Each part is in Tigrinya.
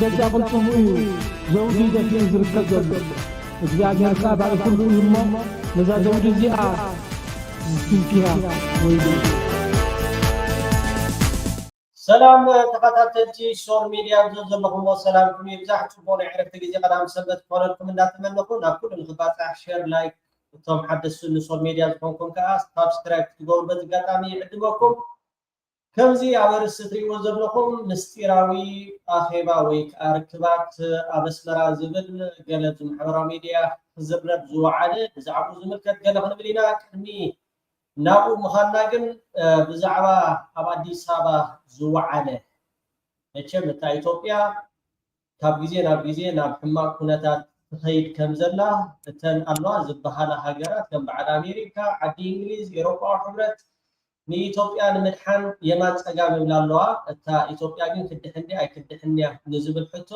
إذا قلتم زوجي دفين زركز እግዚአብሔር ባለ ሁሉ ይሞ ለዛ ዘውድ እዚያ ፍንኪያ ወይ ሰላም ተከታተልቲ ሶር ሚዲያ ዘዘለኩም ሰላምኩም ይብዛሕቱ ሆነ ዕረፍት ጊዜ ቀዳም ሰበት ኮነልኩም እንዳትመለኩ ናኩል ልግባታ ሼር ላይክ ቶም حدث ሶር ሚዲያ ዝኮንኩም ከአ ሰብስክራይብ ትገብሩ በዝጋጣሚ ይዕድመኩም ከምዚ አበርስ ትሪዎ ዘለኩም ምስጢራዊ አኼባ ወይ አርክባት አበስመራ ዝብል ገለጽ ማህበራዊ ሚዲያ ዝብረብ ዝወዓለ ብዛዕባ ዝምልከት ገለ ክንብሊና ቅድሚ ናቡ መኻና ግን ብዛዕባ ኣብ አዲስ አበባ ዝወዓለ እቸም እታ ኢትዮጵያ ካብ ጊዜ ናብ ጊዜ ናብ ሕማቅ ኩነታት ትኸይድ ከም ዘላ እተን ኣለዋ ዝበሃላ ሃገራት ከም በዓል አሜሪካ ዓዲ እንግሊዝ ኤሮፓ ሕብረት ንኢትዮጵያ ንምድሓን የማን ፀጋም ይብላለዋ እታ ኢትዮጵያ ግን ክድሕንዲ ኣይክድሕንያ ንዝብል ሕቶ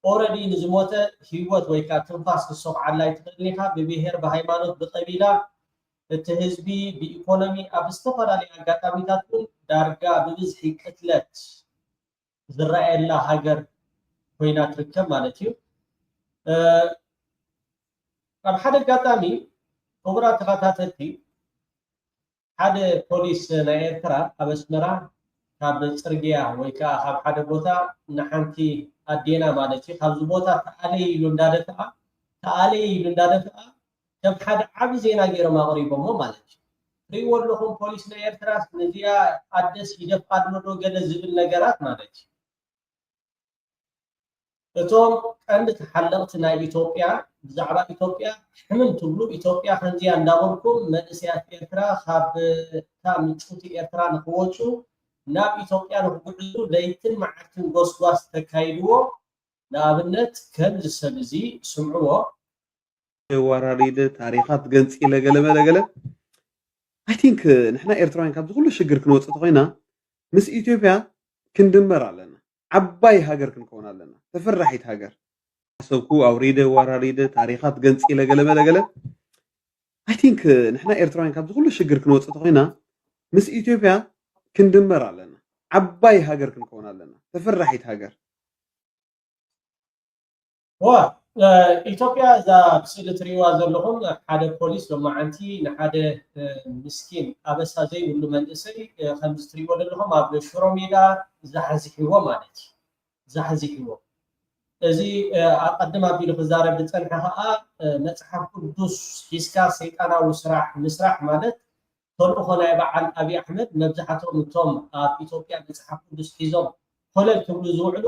ኦልሬዲ ንዝሞተ ህይወት ወይ ከዓ ትንፋስ ክሰፍዓላ ይትኽእልኒኻ ብብሄር ብሃይማኖት ብቀቢላ እቲ ህዝቢ ብኢኮኖሚ ኣብ ዝተፈላለዩ ኣጋጣሚታት ዳርጋ ብብዝሒ ቅትለት ዝረኣየላ ሃገር ኮይና ትርከብ ማለት እዩ ኣብ ሓደ ኣጋጣሚ ክቡራ ተኸታተልቲ ሓደ ፖሊስ ናይ ኤርትራ ኣብ ኣስመራ ካብ ፅርግያ ወይ ከዓ ካብ ሓደ ቦታ ንሓንቲ ኣዴና ማለት እዩ ካብዚ ቦታ ተኣለይ ኢሉ እንዳደፍኣ ከም ሓደ ዓብዪ ዜና ገይሮም ኣቕሪቦሞ ማለት እዩ ሪእዎ ኣለኹም ፖሊስ ናይ ኤርትራ ነዚኣ ኣደስ ይደፍኣ ዶ ገለ ዝብል ነገራት ማለት እዩ እቶም ቀንዲ ተሓለቕቲ ናይ ኢትዮጵያ ብዛዕባ ኢትዮጵያ ሕምም ትብሉ ኢትዮጵያ ከምዚያ እንዳበልኩም መንእሰያት ኤርትራ ካብታ ምንጭቲ ኤርትራ ንክወፁ ናብ ኢትዮጵያ ንክጉዕዙ ለይትን መዓልትን ጎስጓስ ተካይድዎ ንኣብነት ከምዚ ሰብ እዚ ስምዕዎ ወራሪድ ታሪኻት ገንፂ ለገለ አይ ቲንክ ንሕና ኤርትራውያን ካብ ዝኩሉ ሽግር ክንወፅእ ተኮይና ምስ ኢትዮጵያ ክንድመር ኣለና عباي هاجر كنكون لنا تفرحت هاجر سوكو أوريده وراريده تاريخات جنسي لجلا I think نحنا إيرتراين كابز كل شجر كنوت تقينا مس إثيوبيا كندمر علينا عباي هاجر كنكون لنا تفرحت هاجر ኢትዮጵያ እዛ ብስእሊ ትሪእዋ ዘለኹም ሓደ ፖሊስ ሎማዓንቲ ንሓደ ምስኪን ኣበሳ ዘይብሉ መንእሰይ ከምዚ ትሪእዎ ዘለኹም ኣብ ሽሮ ሜዳ ዝሓዝሕዎ ማለት እዩ ዝሓዝሕዎ እዚ ኣቀድም ኣቢሉ ክዛረብ ዝፀንሐ ከዓ መፅሓፍ ቅዱስ ሒዝካ ሰይጣናዊ ስራሕ ምስራሕ ማለት ተልእኾ ናይ በዓል ኣብዪ ኣሕመድ መብዛሕትኦም እቶም ኣብ ኢትዮጵያ መፅሓፍ ቅዱስ ሒዞም ኮለል ክብሉ ዝውዕሉ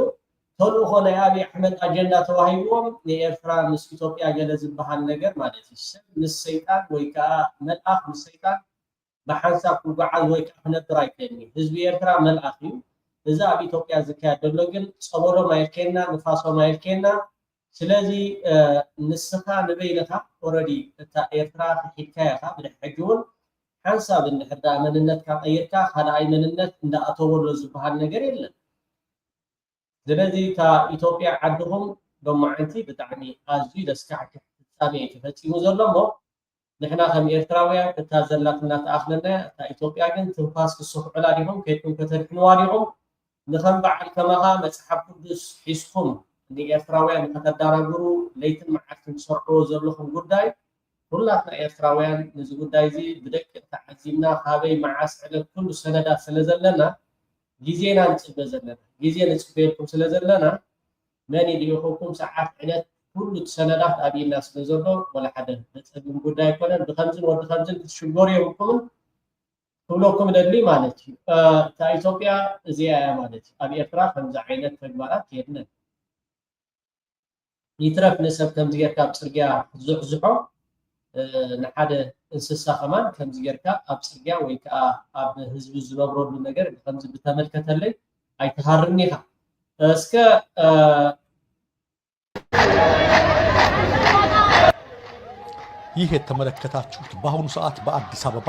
ተልእኾ ናይ ኣብዪ ኣሕመድ ኣጀንዳ ተዋሂብዎም ንኤርትራ ምስ ኢትዮጵያ ገለ ዝበሃል ነገር ማለት እዩ ሰብ ምስ ሰይጣን ወይ ከዓ መልኣኽ ምስ ሰይጣን ብሓንሳብ ክጓዓዝ ወይ ከዓ ክነብር ኣይክእልኒ ህዝቢ ኤርትራ መልኣኽ እዩ እዚ ኣብ ኢትዮጵያ ዝካየድ ዘሎ ግን ፀበሎም ኣይልከና ንፋሶም ኣይልከና ስለዚ ንስኻ ንበይንኻ ኦልሬዲ እታ ኤርትራ ክሒድካ ኢኻ ብድሕሪ ሕጂ እውን ሓንሳብ እንድሕር ዳ መንነትካ ቀይርካ ካልኣይ መንነት እንዳኣተወሎ ዝበሃል ነገር የለን ስለዚ እታ ኢትዮጵያ ዓድኹም ሎማዓንቲ ብጣዕሚ ኣዝዩ ደስካሕቲ ፍፃሜ ተፈፂሙ ዘሎ እሞ ንሕና ከም ኤርትራውያን እታ ዘላትና ተኣኽለና እታ ኢትዮጵያ ግን ትንፋስ ክስፍዑላ ዲኹም ከይድኩም ከተድሕንዋ ዲኹም ንከም በዓል ከማኻ መፅሓፍ ቅዱስ ሒዝኩም ንኤርትራውያን ንከተዳረግሩ ለይትን መዓልትን ትሰርሕዎ ዘለኹም ጉዳይ ኩላትና ኤርትራውያን ነዚ ጉዳይ እዚ ብደቂቕ ተዓዚምና ካበይ መዓስ ዕለት ኩሉ ሰነዳት ስለ ዘለና ጊዜና ንፅበ ዘለና ጊዜ ንፅበልኩም ስለ ዘለና መን ይድኹም ሰዓት ዕለት ኩሉ ሰነዳት ኣብይና ስለ ዘሎ ወላ ሓደ መፀግም ጉዳይ ኮነን ብከምዝን ወዲ ከምዝን ክትሽገሩ የብልኩምን ክብለኩም ደሊ ማለት እዩ እታ ኢትዮጵያ እዚኣ እያ ማለት እዩ ኣብ ኤርትራ ከምዚ ዓይነት ተግባራት የድነን ይትረፍ ንሰብ ከምዚ ጌርካ ኣብ ፅርግያ ክትዝሕዝሖ ንሓደ እንስሳ ከማን ከምዚ ጌርካ ኣብ ፅርግያ ወይ ከዓ ኣብ ህዝቢ ዝነብረሉ ነገር ከምዚ ብተመልከተለይ ኣይተሃርኒ ኢኻ እስከ ይህ የተመለከታችሁት በአሁኑ ሰዓት በአዲስ አበባ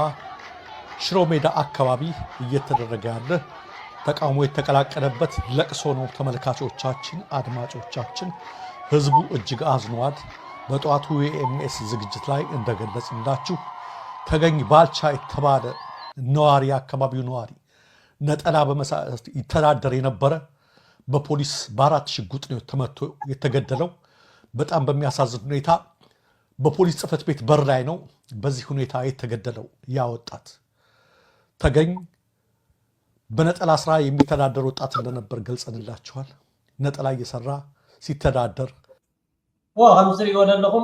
ሽሮ ሜዳ አካባቢ እየተደረገ ያለ ተቃውሞ የተቀላቀለበት ለቅሶ ነው። ተመልካቾቻችን፣ አድማጮቻችን ህዝቡ እጅግ አዝኗል። በጧቱ የኤምኤስ ዝግጅት ላይ እንደገለጽንላችሁ ተገኝ ባልቻ የተባለ ነዋሪ አካባቢው ነዋሪ ነጠላ በመሳት ይተዳደር የነበረ በፖሊስ በአራት ሽጉጥ ነው ተመቶ የተገደለው። በጣም በሚያሳዝን ሁኔታ በፖሊስ ጽሕፈት ቤት በር ላይ ነው በዚህ ሁኔታ የተገደለው። ያ ወጣት ተገኝ በነጠላ ስራ የሚተዳደር ወጣት እንደነበር ገልጸንላችኋል። ነጠላ እየሰራ ሲተዳደር ከምዝሪ ወለለኹም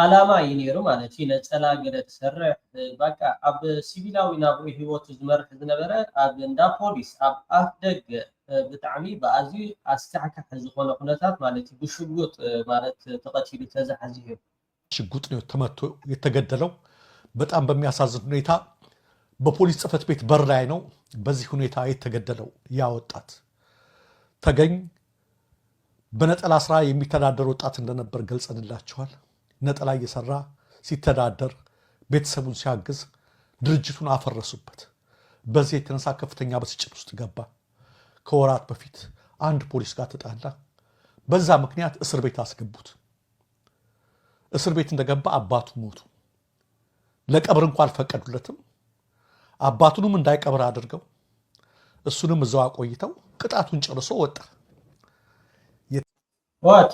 ዓላማ እዩ ነይሩ ማለት እዩ። ነፀላ ገለ ትሰርሕ በቃ ኣብ ሲቪላዊ ናብኡ ሂወቱ ዝመርሕ ዝነበረ ኣብ እንዳ ፖሊስ ኣብ ኣፍ ደገ ብጣዕሚ ብኣዝዩ ኣስካሕካሕ ዝኾነ ኩነታት ማለት እዩ ብሽጉጥ ማለት ተቐቲሉ ተዛሕዚሑ ሽጉጥ ነው ተመቶ የተገደለው። በጣም በሚያሳዝን ሁኔታ በፖሊስ ጽሕፈት ቤት በር ላይ ነው በዚህ ሁኔታ የተገደለው። ያ ወጣት ተገኝ በነጠላ ስራ የሚተዳደር ወጣት እንደነበር ገልጸንላችኋል። ነጠላ እየሰራ ሲተዳደር ቤተሰቡን ሲያግዝ ድርጅቱን አፈረሱበት። በዚህ የተነሳ ከፍተኛ ብስጭት ውስጥ ገባ። ከወራት በፊት አንድ ፖሊስ ጋር ተጣላ። በዛ ምክንያት እስር ቤት አስገቡት። እስር ቤት እንደገባ አባቱ ሞቱ። ለቀብር እንኳን አልፈቀዱለትም። አባቱንም እንዳይቀብር አድርገው እሱንም እዛው አቆይተው ቅጣቱን ጨርሶ ወጣ። ዋቲ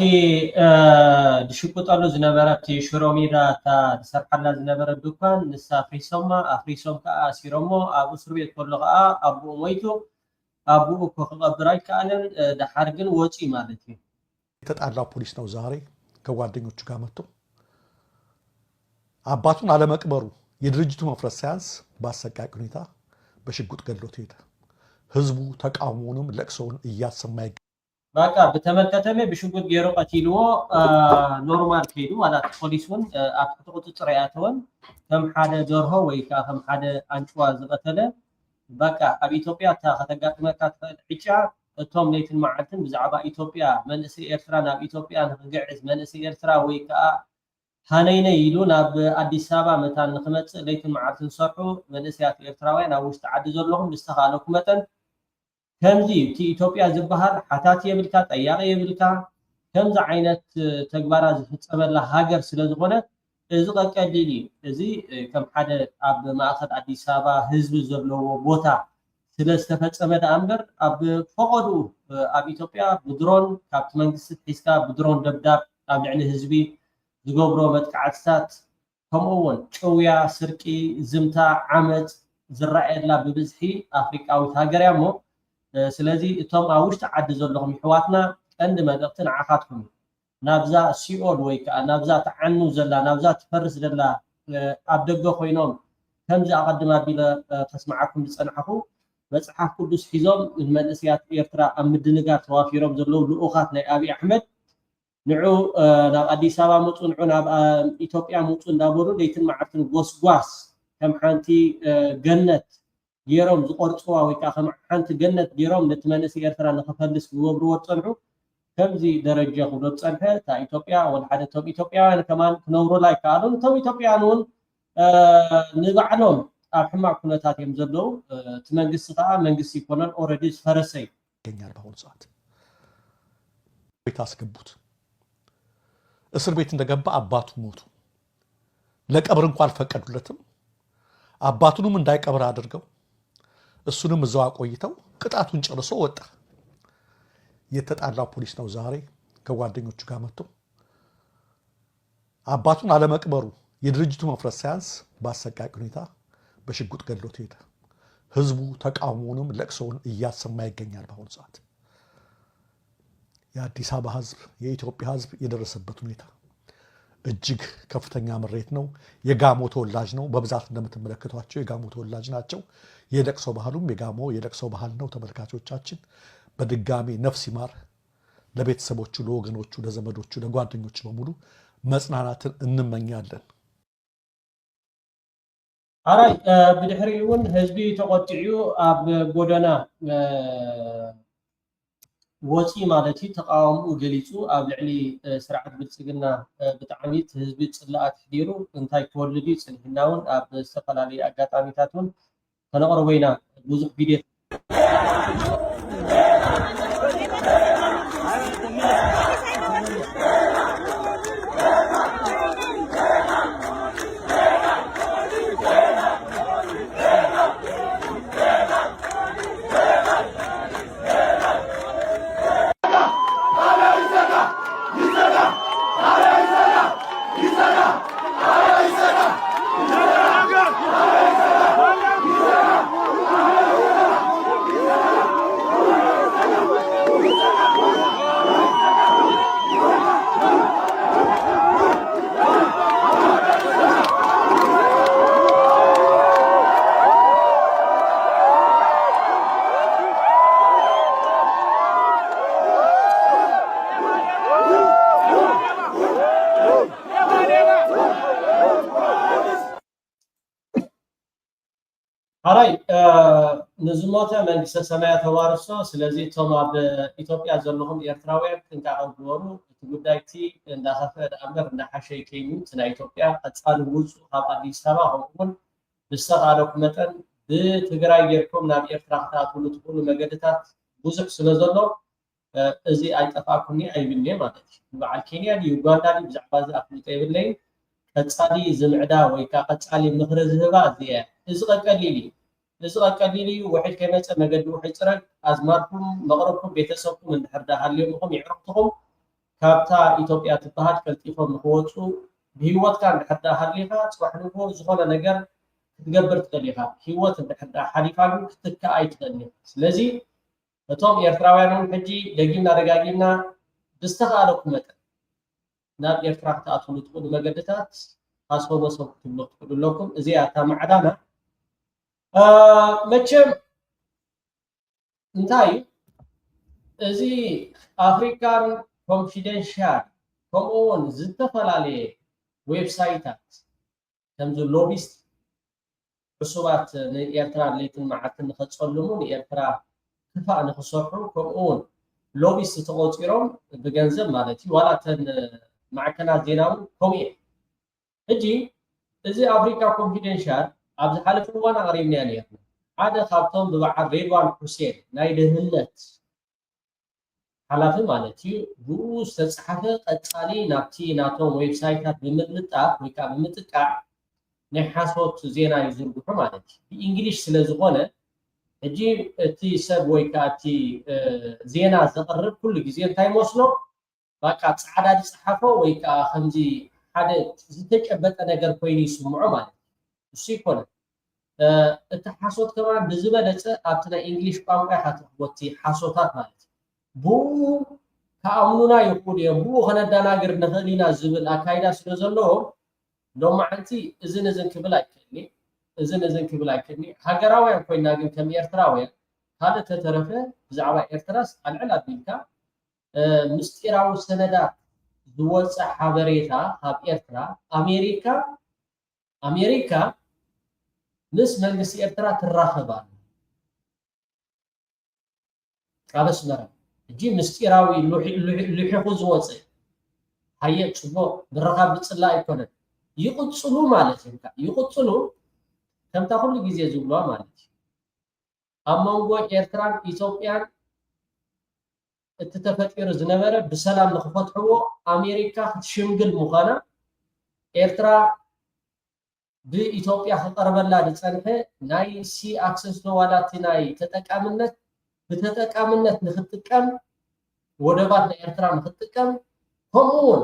ድሽቁጣሉ ዝነበረት ሽሮ ሜዳ ተሰርሐላ ዝነበረ ድኳን ንሳ አፍሪሶም ከዓ ሲሮሞ ኣብ እስር ቤት ከሎ ከዓ አብኡ ሞይቱ አብኡ ከቀብር አይከኣልን ዳሓር ግን ወጪ ማለት እዩ። የተጣላው ፖሊስ ነው ዛሬ ከጓደኞቹ ጋር መጥቶ አባቱን አለመቅበሩ የድርጅቱ መፍረስ ሳያንስ በአሰቃቂ ሁኔታ በሽጉጥ ገድሎት ሄደ። ህዝቡ ተቃውሞውንም ለቅሶውን እያሰማ በቃ በተመከተለ በሽጉጥ ገይሮ ቀቲልዎ ኖርማል ከይዱ ማለት ፖሊስውን ኣብ ቁጥጥር ያተወን ከም ሓደ ደርሆ ወይ ከም ሓደ አንጭዋ ዝቀተለ በቃ ኣብ ኢትዮጵያ ከተጋጥመካ ዕጫ እቶም ለይትን መዓልትን ብዛዕባ ኢትዮጵያ መንእሰይ ኤርትራ ናብ ኢትዮጵያ ንክግዕዝ መንእሰይ ኤርትራ ወይ ከዓ ሃነይነ ኢሉ ናብ ኣዲስ ኣበባ መታን ንክመፅእ ለይትን መዓልትን ሰርሑ መንእሰያት ኤርትራውያን ኣብ ውሽጢ ዓዲ ዘለኹም ብዝተኻለኩ መጠን ከምዚ እቲ ኢትዮጵያ ዝበሃል ሓታት የብልካ ጠያቂ የብልካ ከምዚ ዓይነት ተግባራት ዝፍፀመላ ሃገር ስለ ዝኾነ እዚ ቀቀሊል እዩ። እዚ ከም ሓደ ኣብ ማእከል ኣዲስ ኣበባ ህዝቢ ዘለዎ ቦታ ስለ ዝተፈፀመ ዳ እምበር ኣብ ፈቐዱ ኣብ ኢትዮጵያ ብድሮን ካብቲ መንግስቲ ሒዝካ ብድሮን ደብዳብ ኣብ ልዕሊ ህዝቢ ዝገብሮ መጥቃዕትታት ከምኡውን ጭውያ ስርቂ ዝምታ ዓመፅ ዝረኣየላ ብብዝሒ ኣፍሪቃዊት ሃገር እያ እሞ ስለዚ እቶም ኣብ ውሽጢ ዓዲ ዘለኹም ኣሕዋትና ቀንዲ መልእኽቲ ንዓኻትኩም ናብዛ ሲኦል ወይ ከዓ ናብዛ ተዓኑ ዘላ ናብዛ ትፈርስ ዘላ ኣብ ደገ ኮይኖም ከምዚ ኣቐድማ ኣቢለ ከስማዓኩም ዝፀንሐኹ መፅሓፍ ቅዱስ ሒዞም ንመንእሰያት ኤርትራ ኣብ ምድንጋር ተዋፊሮም ዘለው ልኡኻት ናይ ኣብዪ ኣሕመድ ንዑ ናብ ኣዲስ ኣበባ መፁ ንዑ ናብ ኢትዮጵያ መፁ እንዳበሉ ለይትን መዓልትን ጎስጓስ ከም ሓንቲ ገነት ገይሮም ዝቆርፅዋ ወይ ከዓ ከም ሓንቲ ገነት ገይሮም ነቲ መንእሰይ ኤርትራ ንክፈልስ ዝገብርዎ ፀንሑ ከምዚ ደረጃ ክብሎ ፀንሐ እታ ኢትዮጵያ ወላ ሓደ እቶም ኢትዮጵያውያን ከማን ክነብሩላ ይከኣሉን እቶም ኢትዮጵያውያን እውን ንባዕሎም ኣብ ሕማቅ ኩነታት እዮም ዘለው እቲ መንግስቲ ከዓ መንግስቲ ይኮነን ኦልሬዲ ዝፈረሰ ይገኛል። በአሁኑ ሰዓት ቤት አስገቡት። እስር ቤት እንደገባ አባቱ ሞቱ። ለቀብር እንኳን አልፈቀዱለትም። አባቱንም እንዳይቀብር አድርገው እሱንም እዛው አቆይተው ቅጣቱን ጨርሶ ወጣ። የተጣላው ፖሊስ ነው ዛሬ ከጓደኞቹ ጋር መጥቶ አባቱን አለመቅበሩ የድርጅቱ መፍረስ ሳያንስ በአሰቃቂ ሁኔታ በሽጉጥ ገድሎት ሄደ። ህዝቡ ተቃውሞውንም ለቅሶውን እያሰማ ይገኛል። በአሁኑ ሰዓት የአዲስ አበባ ህዝብ የኢትዮጵያ ህዝብ የደረሰበት ሁኔታ እጅግ ከፍተኛ ምሬት ነው። የጋሞ ተወላጅ ነው። በብዛት እንደምትመለከቷቸው የጋሞ ተወላጅ ናቸው። የለቅሶ ባህሉም የጋሞ የለቅሶ ባህል ነው። ተመልካቾቻችን በድጋሚ ነፍስ ይማር። ለቤተሰቦቹ፣ ለወገኖቹ፣ ለዘመዶቹ፣ ለጓደኞቹ በሙሉ መጽናናትን እንመኛለን። አራይ ብድሕሪውን ህዝቢ ተቆጥዑ ኣብ ጎደና ወፂ ማለት ተቃውሞ ገሊጹ ኣብ ልዕሊ ስርዓት ብልጽግና ብጣዕሚ ህዝቢ ጽላኣት ዲሩ እንታይ ተወልዲ ጽልህናውን ኣብ ዝተፈላለዩ ኣጋጣሚታቱን ተነቅረቡ ኢና ብዙሕ ቪድዮ حراي نزموته من سمايا توارثه سلازي توما بإثيوبيا زلهم إيرتراوية كنت أقولوا تقولايتي إن هذا الأمر نحشي كينو تنا إثيوبيا أتصال وجو هذا اللي سما هون بستغلق مثلا بتجرى يركم نام إيرتراخات ولتقولوا مجدتات بوزق سلازلو إزي أي تفاقني أي بني ما تجي مع الكينيا يوغندا اللي بزعباز أفريقيا بالليل قصالي زمعدا ويكا قصالي مخرز هبا زي إزغا قليلي واحد كيمص مغد وحي صرق ازماركم مغربكم بيتسبكم من حردا حاليومكم يعرفتكم كابتا إثيوبيا تبهاد كلتيفهم نخوصو بهيوت كان حردا حاليها صبحنكو زخونه ነገር تقبر تقليها هيوت حردا حاليفاغو كتكا اي تقلي ስለዚህ እቶም ኤርትራውያንን ሕጂ ደጊና ረጋጊና ብስተኻለኩም መጠን ናብ ኤርትራ ክትኣትዉ ትኽእሉ መገድታት ኣስፈወሰም ክትብለኩም እዚኣ እታ ማዕዳና መቸም እንታይ እዚ ኣፍሪካን ኮንፊደንሻል ከምኡውን ዝተፈላለየ ዌብሳይታት ከምዚ ሎቢስት ዕሱባት ንኤርትራ ለይትን መዓልትን ንኸፀልሙ ንኤርትራ ክፋእ ንኽሰርሑ ከምኡውን ሎቢስት ተቆፂሮም ብገንዘብ ማለት እዩ ዋላ ተን ማዕከናት ዜናዊ ከምኡ እየ ሕጂ እዚ ኣፍሪካ ኮንፊደንሻል ኣብዚ ሓለፈ እዋን ኣቕሪብና ነርና ሓደ ካብቶም ብበዓል ሬድዋን ሁሴን ናይ ደህንነት ሓላፊ ማለት እዩ ብኡ ዝተፃሓፈ ቀፃሊ ናብቲ ናቶም ዌብሳይታት ብምልጣፍ ወይ ከዓ ብምጥቃዕ ናይ ሓሶት ዜና ይዝርግሑ ማለት እዩ ብእንግሊሽ ስለ ዝኾነ ሕጂ እቲ ሰብ ወይ ከዓ እቲ ዜና ዘቕርብ ኩሉ ግዜ እንታይ መስሎ በቃ ፃዕዳ ዝፀሓፎ ወይ ከዓ ከምዚ ሓደ ዝተጨበጠ ነገር ኮይኑ ይስምዖ ማለት እዩ እሱ ይኮነ እቲ ሓሶት ከማን ብዝበለፀ ኣብቲ ናይ እንግሊሽ ቋንቋ ሓትወቲ ሓሶታት ማለት እዩ ብኡ ከኣምኑና ይኽእሉ እዮም ብኡ ከነዳናግር ንኽእል ኢና ዝብል ኣካይዳ ስለ ዘለዎ ሎማዓንቲ እዚ ነዝን ክብል ኣይክእልኒ እዚ ነዝን ክብል ኣይክእልኒ ሃገራውያን ኮይና ግን ከም ኤርትራውያን ካልእ ተተረፈ ብዛዕባ ኤርትራስ ኣልዕል ኣቢልካ ምስጢራዊ ሰነዳት ዝወፅእ ሓበሬታ ካብ ኤርትራ ኣሜሪካ ምስ መንግስቲ ኤርትራ ትራኸባ ኣብ ኣስመራ ሕጂ ምስጢራዊ ልሒኹ ዝወፅእ ሃየ ፅቡቕ ብረኻብ ብፅላ ኣይኮነን ይቕፅሉ ማለት እዩ ይቕፅሉ ከምታ ኩሉ ግዜ ዝብልዋ ማለት እዩ ኣብ መንጎ ኤርትራን ኢትዮጵያን እቲ ተፈጢሩ ዝነበረ ብሰላም ንክፈትሕዎ ኣሜሪካ ክትሽምግል ምዃና ኤርትራ ብኢትዮጵያ ክቀርበላ ዝፀንሐ ናይ ሲ ኣክሰስ ዋላቲ ናይ ተጠቃምነት ብተጠቃምነት ንክትጥቀም ወደባት ናይ ኤርትራ ንክትጥቀም ከምኡውን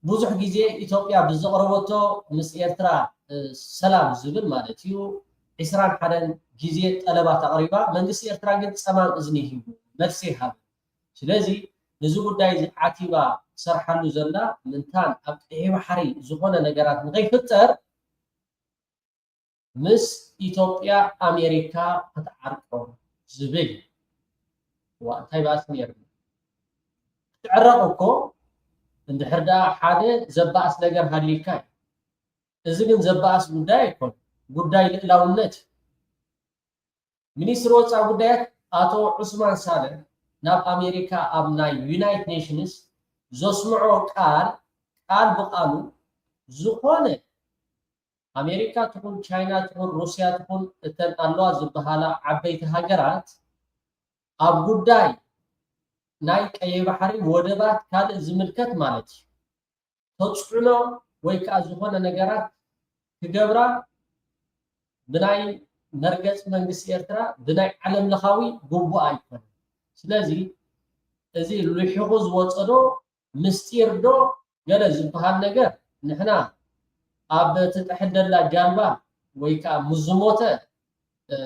ብዙሕ ግዜ ኢትዮጵያ ብዘቕረበቶ ምስ ኤርትራ ሰላም ዝብል ማለት እዩ 21 ግዜ ጠለባት ኣቕሪባ መንግስቲ ኤርትራ ግን ፀማም እዝኒ ሂቡ መልሲ ይሃብ ስለዚ ነዚ ጉዳይ እዚ ዓቲባ ትሰርሓሉ ዘላ ምንታን ኣብ ቀይሕ ባሕሪ ዝኾነ ነገራት ንኸይፍጠር ምስ ኢትዮጵያ ኣሜሪካ ክትዓርቆም ዝብል እንታይ ባእስ ነይሩ ትዕረቕ እኮ እንድሕር ደኣ ሓደ ዘባእስ ነገር ሃሊካ እዚ ግን ዘባእስ ጉዳይ ኣይኮነ ጉዳይ ልዕላውነት ሚኒስትር ወፃኢ ጉዳያት ኣቶ ዑስማን ሳለ ናብ ኣሜሪካ ኣብ ናይ ዩናይትድ ኔሽንስ ዘስምዖ ቃል ብቃሉ ዝኾነ ኣሜሪካ ትኹን ቻይና ትኹን ሩስያ ትኹን እተን ኣለዋ ዝበሃላ ዓበይቲ ሃገራት ኣብ ጉዳይ ናይ ቀይሕ ባሕሪ ወደባት ካልእ ዝምልከት ማለት እዩ ተፅዕኖ ወይ ከዓ ዝኾነ ነገራት ክገብራ ብናይ መርገፅ መንግስቲ ኤርትራ ብናይ ዓለም ለኻዊ ግቡእ ኣይኮነን ስለዚ እዚ ልሒኹ ዝወፀዶ ምስጢር ዶ ገለ ዝበሃል ነገር ንሕና ኣብ ትጥሕደላ ጃልባ ወይ ከዓ ምዝሞተ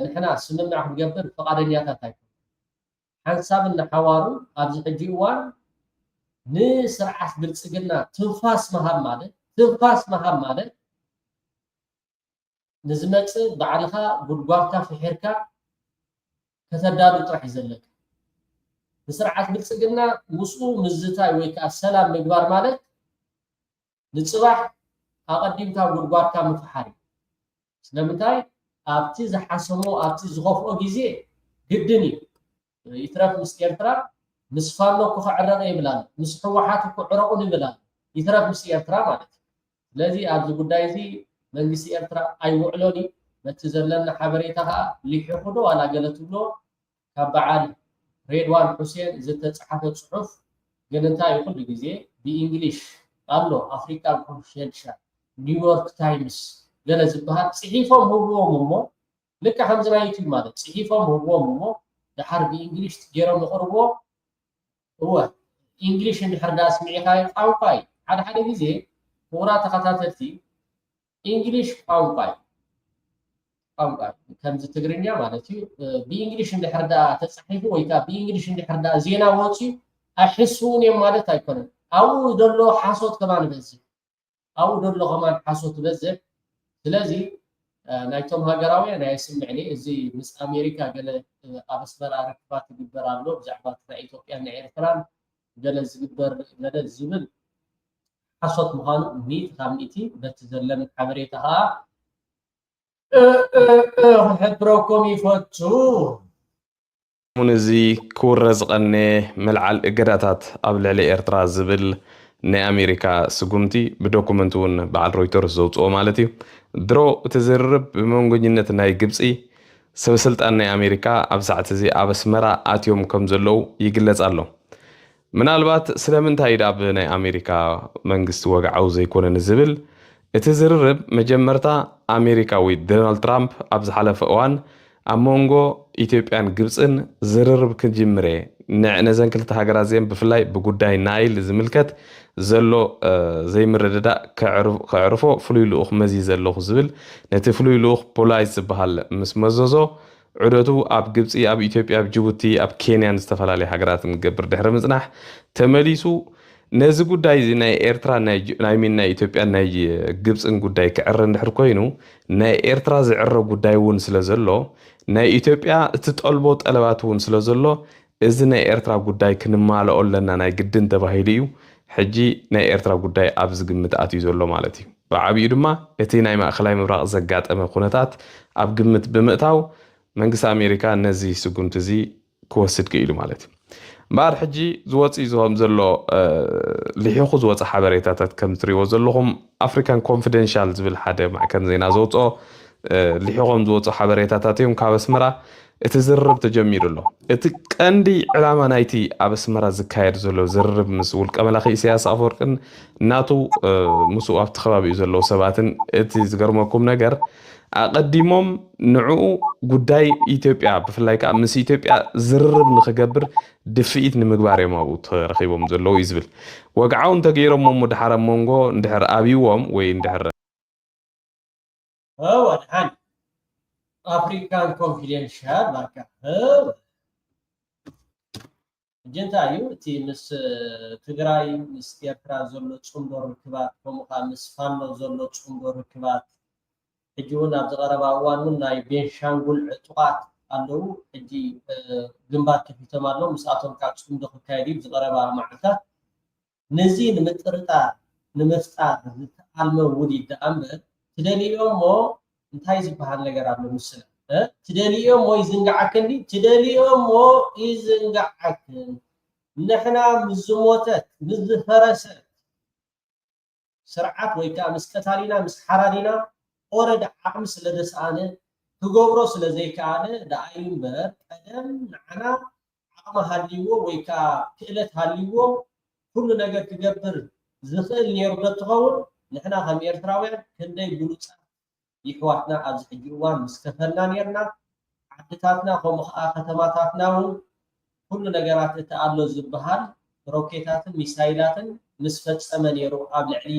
ንሕና ስምምዕ ክንገብር ፈቃደኛታት ኣይኮነ ሓንሳብ እናሓዋሩ ኣብዚ ሕጂ እዋን ንስርዓት ብልፅግና ትንፋስ መሃብ ማለት ንዝመፅእ ባዕልኻ ጉድጓድካ ፍሒርካ ከተዳሉ ጥራሕ እዩ ዘለካ ንስርዓት ብልፅግና ምስኡ ምዝታይ ወይ ከዓ ሰላም ምግባር ማለት ንፅባሕ ኣቐዲምካ ጉድጓድካ ምፍሓር ስለምንታይ ኣብቲ ዝሓሰሞ ኣብቲ ዝኸፍኦ ግዜ ግድን እዩ ይትረፍ ምስ ኤርትራ ምስ ፋኖ ክዕረቕ ይብላል ምስ ሕወሓት ክዕረቑን ይብላል ይትረፍ ምስ ኤርትራ ማለት እዩ ስለዚ ኣብዚ ጉዳይ እዚ መንግስቲ ኤርትራ ኣይውዕሎን እዩ በቲ ዘለና ሓበሬታ ከዓ ሊሒኹ ዶ ዋላ ገለ ትብሎ ካብ በዓል ሬድዋን ሁሴን ዝተፃሓፈ ፅሑፍ ግን እንታይ እዩ ኩሉ ግዜ ብእንግሊሽ ኣሎ ኣፍሪካን ኮንፊደንሻል ኒውዮርክ ታይምስ ገለ ዝበሃል ፅሒፎም ህብዎም እሞ ልክ ከምዚ ናይ ዩቲዩብ ማለት ፅሒፎም ህብዎም እሞ ድሓር ብእንግሊሽ ገይሮም ይቕርብዎ እወ እንግሊሽ እንድሕር ዳ ስሚዒኻ ቋንቋ እዩ ሓደ ሓደ ግዜ ክቡራ ተኸታተልቲ እንግሊሽ ቋንቋ እዩ ቋንቋ ከምዚ ትግርኛ ማለት እዩ ብእንግሊሽ እንድሕር ዳ ተፃሒፉ ወይ ከዓ ብእንግሊሽ እንድሕር ዳ ዜና ወፂኡ ኣይሕስቡን እዮም ማለት ኣይኮነን ኣብኡ ደሎ ሓሶት ከማን ይበዝሕ ኣብኡ ደሎ ከማን ሓሶት ይበዝሕ ስለዚ ናይቶም ሃገራውያን ናይ ስምዕኒ እዚ ምስ ኣሜሪካ ገለ ኣብ ኣስመራ ርክባት ይግበር ኣሎ ብዛዕባ ናይ ኢትዮጵያን ናይ ኤርትራን ገለ ዝግበር ገለ ዝብል ሓሶት ምዃኑ ሚእቲ ካብ ሚእቲ በቲ ዘለን ሓበሬታ ከዓ ክሕብረኩም ይፈቱ እዚ ክውረዝቀኒ መልዓል እገዳታት ኣብ ልዕሊ ኤርትራ ዝብል ናይ ኣሜሪካ ስጉምቲ ብዶኩመንት እውን በዓል ሮይተርስ ዘውፅኦ ማለት እዩ ድሮ እቲ ዝርርብ ብመንጎኝነት ናይ ግብፂ ሰበስልጣን ናይ ኣሜሪካ ኣብ ሰዓት እዚ ኣብ ኣስመራ ኣትዮም ከም ዘለው ይግለጽ ኣሎ ምናልባት ስለምንታይ ዳ ብናይ ኣሜሪካ መንግስቲ ወግዓው ዘይኮነን ዝብል እቲ ዝርርብ መጀመርታ ኣሜሪካዊ ዶናልድ ትራምፕ ኣብ ዝሓለፈ እዋን ኣብ መንጎ ኢትዮጵያን ግብፅን ዝርርብ ክጅምረ ነዘን ክልተ ሃገራት እዚአን ብፍላይ ብጉዳይ ናይል ዝምልከት ዘሎ ዘይምርድዳእ ከዕርፎ ፍሉይ ልኡኽ መዚዝ ዘለኹ ዝብል ነቲ ፍሉይ ልኡኽ ፖላይዝ ዝበሃል ምስ መዘዞ ዑደቱ ኣብ ግብፂ ኣብ ኢትዮጵያ ኣብ ጅቡቲ ኣብ ኬንያን ዝተፈላለዩ ሃገራትን ገብር ድሕሪ ምጽናሕ ተመሊሱ ነዚ ጉዳይ እዚ ናይ ኤርትራ ናይ ሚን ናይ ኢትዮጵያ ናይ ግብፅን ጉዳይ ክዕረ እንድሕር ኮይኑ ናይ ኤርትራ ዝዕረ ጉዳይ እውን ስለ ዘሎ ናይ ኢትዮጵያ እትጠልቦ ጠለባት እውን ስለ ዘሎ እዚ ናይ ኤርትራ ጉዳይ ክንማልኦ ኣለና ናይ ግድን ተባሂሉ እዩ ሕጂ ናይ ኤርትራ ጉዳይ ኣብ ዝግምት ኣትዩ ዘሎ ማለት እዩ ብዓብዩ ድማ እቲ ናይ ማእከላይ ምብራቕ ዘጋጠመ ኩነታት ኣብ ግምት ብምእታው መንግስቲ ኣሜሪካ ነዚ ስጉምቲ እዚ ክወስድ ክኢሉ ማለት እዩ እምበር ሕጂ ዝወፅእ ዝሆም ዘሎ ልሒኹ ዝወፅእ ሓበሬታታት ከም ትሪእዎ ዘለኹም ኣፍሪካን ኮንፊደንሻል ዝብል ሓደ ማዕከን ዜና ዘውፅኦ ልሒኾም ዝወፅኡ ሓበሬታታት እዮም ካብ ኣስመራ እቲ ዝርርብ ተጀሚሩ ኣሎ እቲ ቀንዲ ዕላማ ናይቲ ኣብ ኣስመራ ዝካየድ ዘሎ ዝርርብ ምስ ውልቀ መላኺ ኢሳያስ ኣፈወርቅን እናቱ ምስኡ ኣብቲ ከባቢኡ ዘለዉ ሰባትን እቲ ዝገርመኩም ነገር ኣቀዲሞም ንዕኡ ጉዳይ ኢትዮጵያ ብፍላይ ከዓ ምስ ኢትዮጵያ ዝርርብ ንክገብር ድፍኢት ንምግባር እዮም ኣብኡ ተረኺቦም ዘለዉ እዩ ዝብል ወግዓው እንተገይሮም ሞ ድሓር መንጎ እንድሕር ኣብይዎም ወይ እንድሕር ወድሓን ኣፍሪካን ኮንፊደንሻል ባርካ እንታይ እዩ እቲ ምስ ትግራይ ምስ ኤርትራ ዘሎ ፅምዶ ርክባት ከምኡ ከዓ ምስ ፋኖ ዘሎ ፅምዶ ርክባት ሕጂ እውን ኣብ ዝቐረባ እዋን እውን ናይ ቤንሻንጉል ዕጡቃት ኣለዉ ሕጂ ግንባር ከፊቶም ኣሎ ምስኣቶም ካብ ፅምዶ ክካየድ እዩ ዝቐረባ መዓልታት ነዚ ንምጥርጣር ንምፍጣር ዝተኣልመ ውዲድ ደኣ እምበር ትደልዮም ሞ እንታይ ዝበሃል ነገር ኣሎ ምስለ ትደልዮም ሞ ይዝንጋዓክኒ ትደልዮም ሞ ይዝንጋዓክን ንሕና ምስ ዝሞተት ምስ ዝፈረሰት ስርዓት ወይ ከዓ ምስ ቀታሊና ምስ ሓራዲና ኦረድ ዓቕሚ ስለ ደስኣነ ክገብሮ ስለ ዘይከኣለ ደኣዩ እምበር ቀደም ንዓና ዓቕሚ ሃልይዎ ወይ ከዓ ክእለት ሃልይዎ ኩሉ ነገር ክገብር ዝኽእል ነይሩ ትኸውን ንሕና ከም ኤርትራውያን ክንደይ ብሉፃት ይሕዋትና ኣብዚ ሕጂ እዋን ምስ ከፈልና ነርና ዓድታትና ከምኡ ከዓ ከተማታትና እውን ኩሉ ነገራት እቲ ኣሎ ዝበሃል ሮኬታትን ሚሳይላትን ምስ ፈፀመ ነይሩ ኣብ ልዕሊ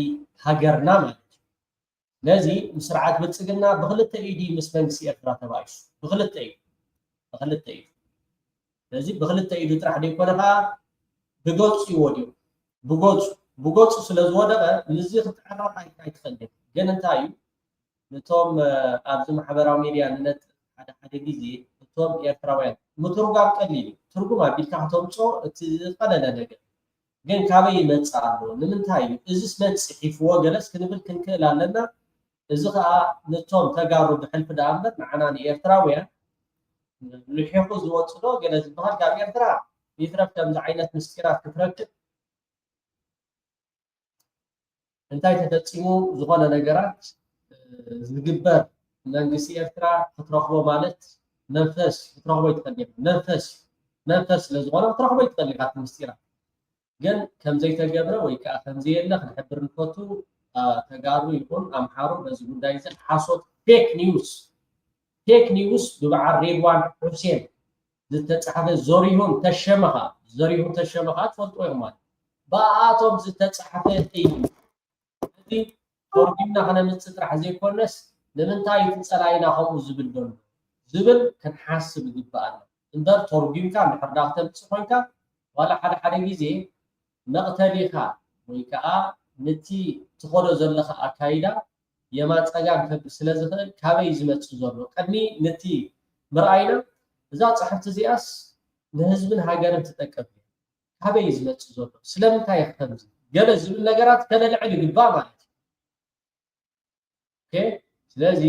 ሃገርና ማለት እዩ ነዚ ምስርዓት ብልፅግና ብክልተ ኢዲ ምስ መንግስቲ ኤርትራ ተባይሱ ብክልተ ኢዱ ስለዚ ብክልተ ኢዱ ጥራሕ ደይኮነ ከዓ ብገፁ ይወድዩ ብገፁ ስለ ዝወደቐ ንዚ ክትዕረቕ ኣይትኽእልን ግን እንታይ እዩ ነቶም ኣብዚ ማሕበራዊ ሚድያ ንነጥ ሓደ ግዜ እቶም ኤርትራውያን ምትርጓም ቀሊል እዩ ትርጉም ኣቢልካ ከተምፅኦ እቲ ዝቐለለ ነገር ግን ካበይ ይመጽእ ኣሎ ንምንታይ እዩ እዚስ መጽእ ሒፍዎ ገለስ ክንብል ክንክእል ኣለና እዚ ከዓ ነቶም ተጋሩ ብሕልፊ ዳ እምበር ንዓና ንኤርትራውያን ልሒቁ ዝወፅእ ዶ ገለ ዝበሃል ካብ ኤርትራ ይትረፍ ከምዚ ዓይነት ምስጢራት ክትረክብ እንታይ ተፈፂሙ ዝኾነ ነገራት ዝግበር መንግስቲ ኤርትራ ክትረኽቦ ማለት መንፈስ ክትረኽቦ ይትኽእል መንፈስ ስለዝኾነ ክትረኽቦ ይትኽእል ኢኻ ምስጢራት ግን ከምዘይተገብረ ወይ ከዓ ከምዘየለ ክንሕብር ንፈቱ ተጋሩ ይኹን ኣምሓሩ በዚ ጉዳይ እዚ ሓሶት ፌክ ኒውስ ብበዓል ሬድዋን ሁሴን ዝተፃሕፈ ዘሪሁን ተሸመኻ ትፈልጥዎ ኢኹም ማለት ብኣቶም ዝተፃሕፈ እዩ እቲ ተርጊምና ክነምፅእ ጥራሕ ዘይኮነስ ንምንታይ እቲ ፀላኢና ከምኡ ዝብል ዘሎ ዝብል ክንሓስብ ይግባአና እምበር ተርጊምካ እንድሕር ዳ ክተምፅእ ኮይንካ ዋላ ሓደ ግዜ መቕተሊኻ ወይ ከዓ ነቲ ትኸዶ ዘለኻ ኣካይዳ የማፀጋም ከብል ስለ ዝኽእል ካበይ ዝመፅእ ዘሎ ቀድሚ ነቲ ምርኣይና እዛ ፅሕፍቲ እዚኣስ ንህዝብን ሃገርን ትጠቀም ካበይ ዝመፅእ ዘሎ ስለምንታይ ከምዚ ገለ ዝብል ነገራት ከለልዕል ይግባእ ማለት እዩ ስለዚ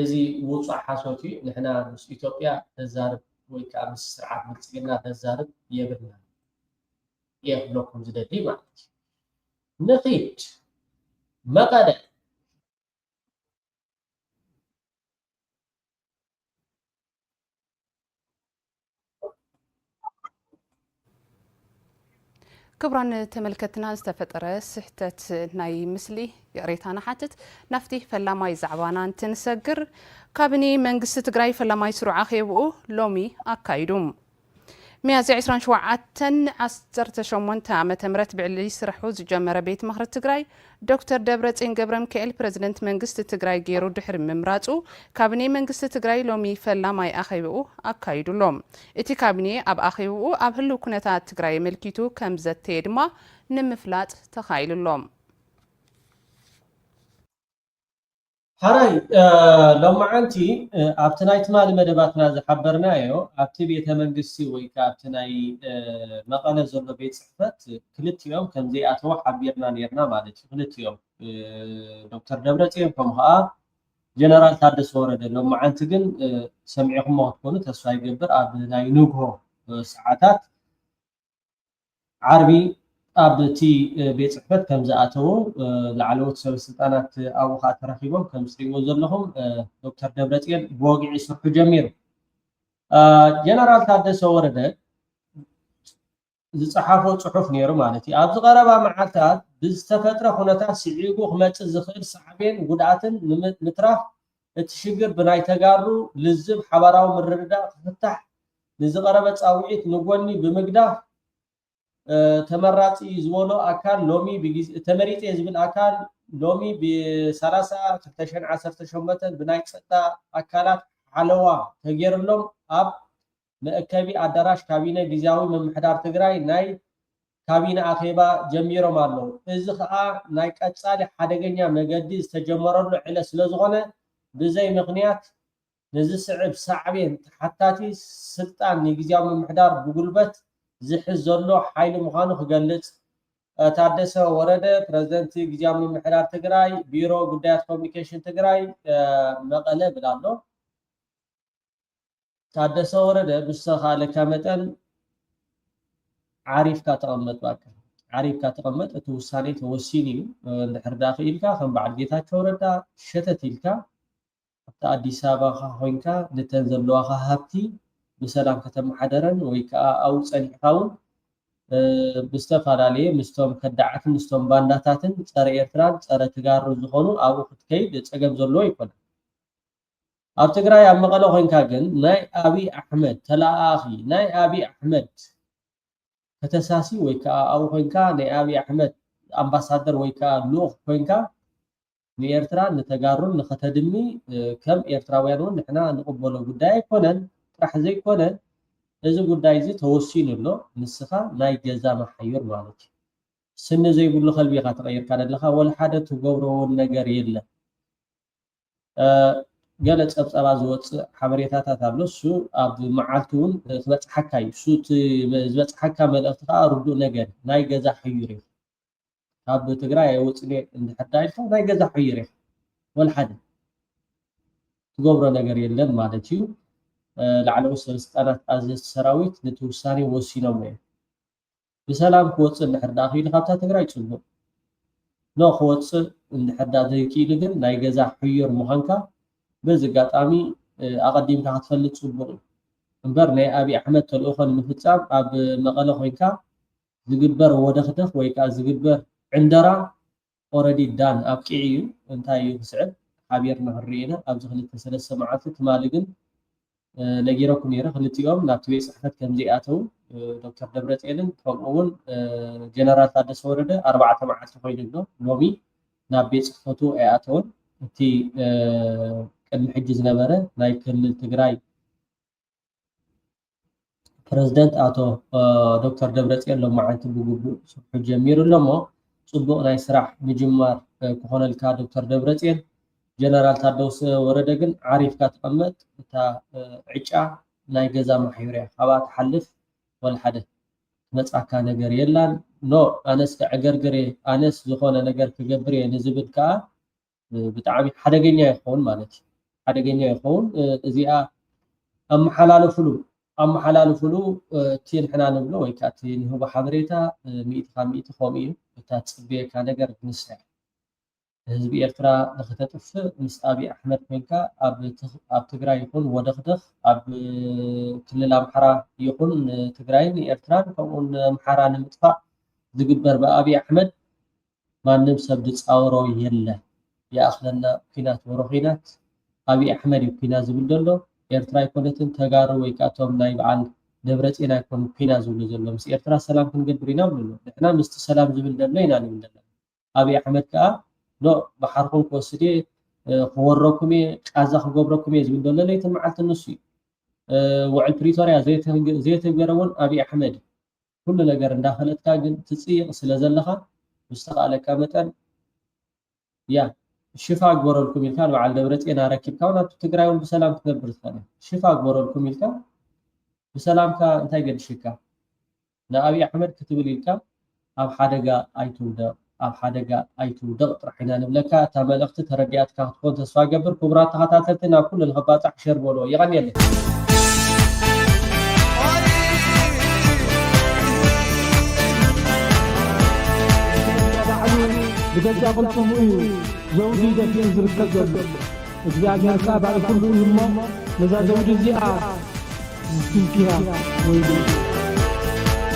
እዚ ውፁእ ሓሶት እዩ ንሕና ምስ ኢትዮጵያ ተዛርብ ወይ ከዓ ምስ ስርዓት ብልፅግና ተዛርብ የብልና እየ ክብለኩም ዝደሊ ማለት እዩ ንኺድ መቐለ ክብራን ተመልከትና ዝተፈጠረ ስሕተት ናይ ምስሊ የሬታና ሓትት ናፍቲ ፈላማይ ዛዕባና እንትንሰግር ካቢኔ መንግስቲ ትግራይ ፈላማይ ስሩዕ ኣኼብኡ ሎሚ ኣካይዱም ሚያዝያ 27/18 ዓመተ ምህረት ብዕሊ ስርሑ ዝጀመረ ቤት ምኽሪ ትግራይ ዶክተር ደብረጽዮን ገብረሚካኤል ፕሬዝደንት መንግስቲ ትግራይ ገይሩ ድሕሪ ምምራፁ ካቢኔ መንግስቲ ትግራይ ሎሚ ፈላማይ ኣኼብኡ ኣካይዱሎም እቲ ካቢኔ ኣብ ኣኼብኡ ኣብ ህልው ኩነታት ትግራይ መልኪቱ ከም ዘተየ ድማ ንምፍላጥ ተኻኢሉሎም ሓራይ ሎማዓንቲ ኣብቲ ናይ ትማሊ መደባትና ዝሓበርናዮ ኣብቲ ቤተ መንግስቲ ወይ ከዓ ኣብቲ ናይ መቐለ ዘሎ ቤት ፅሕፈት ክልቲኦም ከምዘይኣተዎ ሓቢርና ነርና ማለት እዩ ክልቲኦም ዶክተር ደብረጽዮን ከምኡ ከዓ ጀነራል ታደሰ ወረደ ሎማዓንቲ ግን ሰሚዕኹሞ ክትኮኑ ተስፋ ይገብር ኣብ ናይ ንግሆ ሰዓታት ዓርቢ ኣብቲ ቤት ፅሕፈት ከም ዝኣተው ላዕለዎት ሰበስልጣናት ኣብኡ ከዓ ተረኺቦም ከም ትሪእዎ ዘለኹም ዶክተር ደብረጽዮን ብወግዒ ስርሑ ጀሚሩ ጀነራል ታደሰ ወረደ ዝፀሓፎ ፅሑፍ ነይሩ ማለት እዩ ኣብ ዝቐረባ መዓልታት ብዝተፈጥረ ኩነታት ስዒቡ ክመፅእ ዝኽእል ሳዕቤን ጉድኣትን ንምትራፍ እቲ ሽግር ብናይ ተጋሩ ልዝብ ሓበራዊ ምርድዳእ ክፍታሕ ንዝቐረበ ፃውዒት ንጎኒ ብምግዳፍ ተመራፂ ዝበሎ ኣካል ሎሚ ተመሪፀ ዝብል ኣካል ሎሚ ብ30/2018 ብናይ ፀጥታ ኣካላት ሓለዋ ተገይርሎም ኣብ መእከቢ ኣዳራሽ ካቢነ ጊዜያዊ ምምሕዳር ትግራይ ናይ ካቢነ ኣኼባ ጀሚሮም ኣለዉ እዚ ከዓ ናይ ቀፃሊ ሓደገኛ መገዲ ዝተጀመረሉ ዕለ ስለዝኾነ ብዘይ ምክንያት ንዝስዕብ ሳዕቤን ተሓታቲ ስልጣን ንጊዜያዊ ምምሕዳር ብጉልበት ዝሕዝ ዘሎ ሓይሊ ምዃኑ ክገልጽ ታደሰ ወረደ ፕሬዝደንት ጊዜያዊ ምምሕዳር ትግራይ ቢሮ ጉዳያት ኮሚኒኬሽን ትግራይ መቐለ ብላ ኣሎ ታደሰ ወረደ ብዝተኻለካ መጠን ዓሪፍካ ተቐመጥ ባካ ዓሪፍካ ተቐመጥ እቲ ውሳኔ ተወሲኑ እዩ እንድሕር ዳ ክኢልካ ከም በዓል ጌታቸው ረዳ ሸተት ኢልካ ኣብቲ ኣዲስ ኣበባ ኮይንካ ነተን ዘለዋካ ሃብቲ ብሰላም ከተመሓደረን ወይ ከዓ ኣብኡ ፀኒሕካ እውን ብዝተፈላለየ ምስቶም ከዳዓትን ምስቶም ባንዳታትን ፀረ ኤርትራን ፀረ ትጋሩ ዝኾኑ ኣብኡ ክትከይድ ፀገም ዘለዎ ይኮነን ኣብ ትግራይ ኣብ መቐለ ኮይንካ ግን ናይ ኣብይ ኣሕመድ ተላኣኺ ናይ ኣብይ ኣሕመድ ከተሳሲ ወይ ከዓ ኣብኡ ኮይንካ ናይ ኣብይ ኣሕመድ ኣምባሳደር ወይ ከዓ ልኡኽ ኮይንካ ንኤርትራ ንተጋሩን ንኸተድሚ ከም ኤርትራውያን እውን ንሕና ንቕበሎ ጉዳይ ኣይኮነን ጥራሕ ዘይኮነ እዚ ጉዳይ እዚ ተወሲኑ ኣሎ ንስኻ ናይ ገዛ መሓይር ማለት እዩ ስኒ ዘይብሉ ከልቢኻ ተቐይርካ ዘለካ ወላ ሓደ ትገብሮ ነገር የለን قال ጸብጸባ ዝወፅእ ሓበሬታታት ኣሎ እሱ ኣብ መዓልቲ እውን ክበፅሓካ እዩ እሱ ዝበፅሓካ መልእኽቲ ከዓ ርዱእ ነገር ናይ ገዛ ሕዩር እዩ ካብ ትግራይ ኣይወፅን እንድሕር ኢልካ ናይ ገዛ ሕዩር እዩ ወልሓደ ትገብሮ ነገር የለን ማለት እዩ ላዕለዎት ሰበስልጣናት ኣዘዝቲ ሰራዊት ነቲ ውሳኔ ወሲኖም እዮም ብሰላም ክወፅእ እንድሕር ዳ ክኢሉ ካብታ ትግራይ ፅቡቅ ኖ ክወፅእ እንድሕር ዳ ዘይክኢሉ ግን ናይ ገዛ ሕዩር ምዃንካ በዚ ኣጋጣሚ ኣቐዲምካ ክትፈልጥ ፅቡቅ እዩ እምበር ናይ ኣብይ ኣሕመድ ተልእኮ ንምፍፃም ኣብ መቐለ ኮይንካ ዝግበር ወደኽደኽ ወይ ከዓ ዝግበር ዕንደራ ኦልሬዲ ዳን ኣብቂዕ እዩ እንታይ እዩ ክስዕብ ሓቢርና ክንሪኢና ኣብዚ 2-3 መዓልቲ ትማሊ ግን ነጊረኩም ነይረ ክልቲኦም ናብቲ ቤት ፅሕፈት ከምዘይኣተው ዶክተር ደብረፅዮንን ከምኡውን ጀነራል ታደሰ ወረደ 4 መዓልቲ ኮይኑ ኣሎ ሎሚ ናብ ቤት ፅሕፈቱ ኣይኣተውን እቲ ቅድሚ ሕጂ ዝነበረ ናይ ክልል ትግራይ ፕረዚደንት ኣቶ ዶክተር ደብረፅዮን ሎማዓንቲ ብግቡእ ስርሑ ጀሚሩ ኣሎ እሞ ፅቡቅ ናይ ስራሕ ምጅማር ክኾነልካ ዶክተር ደብረፅዮን ጀነራል ታደሰ ወረደ ግን ዓሪፍካ ተቐመጥ እታ ዕጫ ናይ ገዛ ማሕዩርያ ካብኣ ትሓልፍ ወልሓደ መፃካ ነገር የላን ኖ ኣነስ ክዕገርግር ኣነስ ዝኾነ ነገር ክገብር እየ ንዝብል ከዓ ብጣዕሚ ሓደገኛ ይኸውን ማለት እዩ ሓደገኛ ይኸውን እዚኣ ኣመሓላልፍሉ እቲ ንሕና ንብሎ ወይ ከዓ እቲ ንህቦ ሓበሬታ 100% ከምኡ እዩ እታ ፅብየካ ነገር ንስዕ ህዝቢ ኤርትራ ንክተጥፍእ ምስ ኣብይ ኣሕመድ ኮይንካ ኣብ ትግራይ ይኹን ወደኽደኽ ኣብ ክልል ኣምሓራ ይኹን ትግራይን ኤርትራን ከምኡውን ኣምሓራ ንምጥፋእ ዝግበር ብኣብይ ኣሕመድ ማንም ሰብ ዝፃወሮ የለን ይኣኽለና ኩናት ወሮ ኩናት ኣብይ ኣሕመድ እዩ ኩናት ዝብል ዘሎ ኤርትራ ይኮነትን ተጋሩ ወይ ከዓ እቶም ናይ በዓል ደብረፅዮን ኣይኮኑ ኩናት ዝብሉ ዘሎ ምስ ኤርትራ ሰላም ክንገብር ኢና ብሎ ንሕና ምስቲ ሰላም ዝብል ዘሎ ኢና ንብል ዘለና ኣብይ ኣሕመድ ከዓ ኖ ባሓርኩም ክወስድ ክወረኩም ቃዛ ክገብረኩም ዝብል ዘሎ ለይቲ መዓልቲ ንሱ እዩ ውዕል ፕሪቶርያ ዘይተገበረውን ኣብይ ኣሕመድ ኩሉ ነገር እንዳኸለትካ ግን ትፅይቕ ስለ ዘለካ ብዝተኻእለካ መጠን ያ ሽፋ ግበረልኩም ኢልካ ንበዓል ደብረፅዮን ኣረኪብካ ናብቲ ትግራይ እውን ብሰላም ክትነብር ትኽእል ሽፋ ግበረልኩም ኢልካ ብሰላምካ እንታይ ገድሽካ ንኣብይ ኣሕመድ ክትብል ኢልካ ኣብ ሓደጋ ኣይትውደቕ ጥራሕ ኢና ንብለካ እታ መልእኽቲ ተረዲኣትካ ክትኮን ተስፋ ገብር ክቡራት ተኸታተልቲ ናብ ኩሉ ንኽባፃሕ ሸር በልዎ ይቐኒየለን ብገዛ ቁልጡሙ እዩ ዘውዲ ደፊኡ ዝርከብ ዘሎ እግዚኣብሔር ከዓ ባዕሉ ኩሉ እዩ እሞ ነዛ ዘውዲ እዚኣ ትንኪያ ወይ